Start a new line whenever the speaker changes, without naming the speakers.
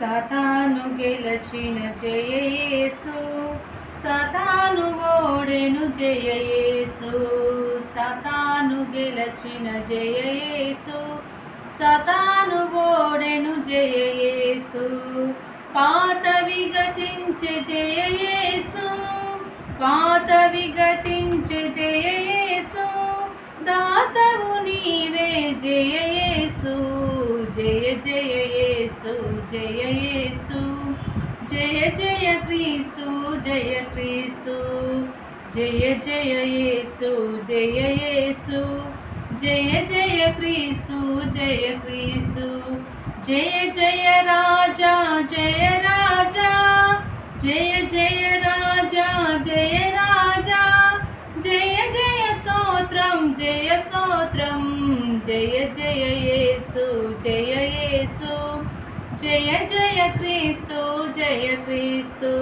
సాతాను గెలచిన జయ యేసు, సాతాను ఓడెను జయ యేసు. సాతాను గెలచిన జయ యేసు, సాతాను ఓడెను జయ యేసు. పాత విగతించే జయ యేసు, పాత విగతించే జయ యేసు. దాతవు నీవే జయ యేసు, జయ జయ యేసు, జయ యేసు. జయ జయ క్రీస్తు, జయ క్రీస్తు, జయ జయ యేసు, జయ యేసు. జయ జయ క్రీస్తు, జయ క్రీస్తు, జయ జయ రాజా, జయ రాజా, జయ జయ రాజా, జయ రాజా. జయ జయ స్తోత్రం, జయ స్తోత్రం, జయ జయ యేసు, జయ యేసు. జయ జయ క్రీస్తు, జయ క్రీస్తు.